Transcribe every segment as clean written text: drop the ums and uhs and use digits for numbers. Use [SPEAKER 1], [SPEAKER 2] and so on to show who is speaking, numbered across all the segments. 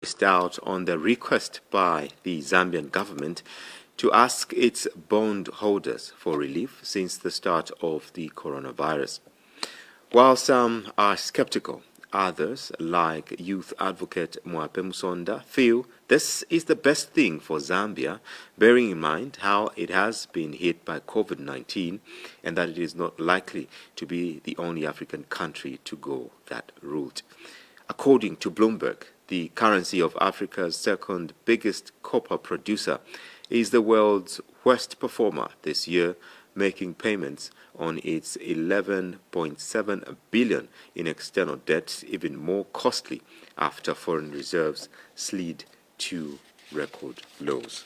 [SPEAKER 1] voiced out on the request by the Zambian government to ask its bondholders for relief since the start of the coronavirus. While some are skeptical, others, like youth advocate Mwape Musonda, feel this is the best thing for Zambia, bearing in mind how it has been hit by COVID-19 and that it is not likely to be the only African country to go that route. According to Bloomberg, the currency of Africa's second biggest copper producer is the world's worst performer this year, making payments on its 11.7 billion in external debt even more costly after foreign reserves slid to record lows.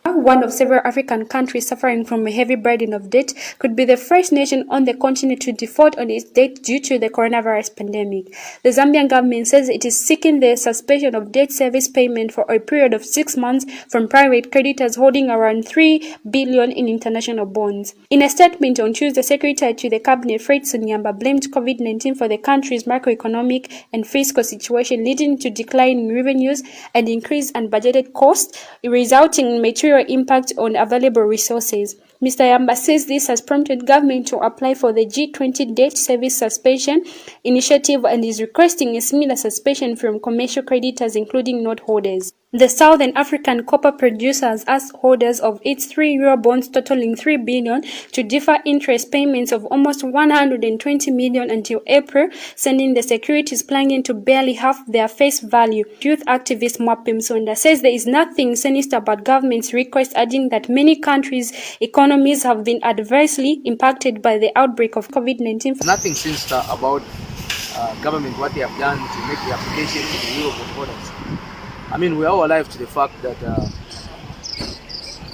[SPEAKER 2] One of several African countries suffering from a heavy burden of debt, could be the first nation on the continent to default on its debt due to the coronavirus pandemic. The Zambian government says it is seeking the suspension of debt service payment for a period of 6 months from private creditors holding around 3 billion in international bonds. In a statement on Tuesday, Secretary to the Cabinet Fred Sunyamba blamed COVID-19 for the country's macroeconomic and fiscal situation, leading to decline in revenues and increased unbudgeted costs, resulting in material impact on available resources. Mr. Yamba says this has prompted government to apply for the G20 debt service suspension initiative and is requesting a similar suspension from commercial creditors, including note holders. The Southern African copper producer has asked holders of its 3 Eurobonds totaling 3 billion to defer interest payments of almost 120 million until April, sending the securities plunging to barely half their face value. Youth activist Mwape Musonda says there is nothing sinister about government's request, adding that many countries' economies have been adversely impacted by the outbreak of COVID-19.
[SPEAKER 3] Nothing sinister about government, what they have done to make the application to the Eurobond holders. I mean, we are all alive to the fact that the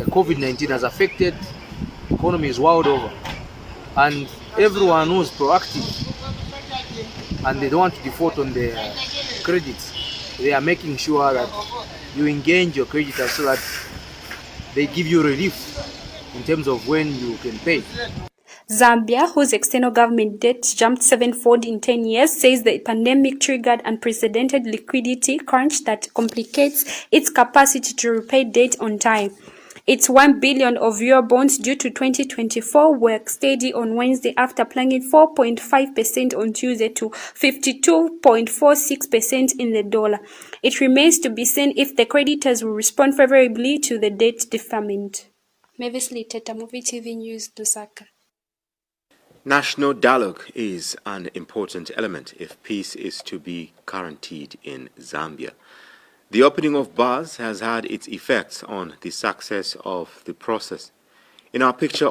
[SPEAKER 3] COVID-19 has affected economies world over, and everyone who's proactive and they don't want to default on their credits, they are making sure that you engage your creditors so that they give you relief in terms of when you can pay.
[SPEAKER 2] Zambia, whose external government debt jumped 7-fold in 10 years, says the pandemic triggered unprecedented liquidity crunch that complicates its capacity to repay debt on time. Its 1 billion of Eurobonds due to 2024 were steady on Wednesday after plunging 4.5% on Tuesday to 52.46% in the dollar. It remains to be seen if the creditors will respond favorably to the debt deferment. Mavis Liteta, Movie TV News, Lusaka.
[SPEAKER 1] National dialogue is an important element if peace is to be guaranteed in Zambia. The opening of bars has had its effects on the success of the process. In our picture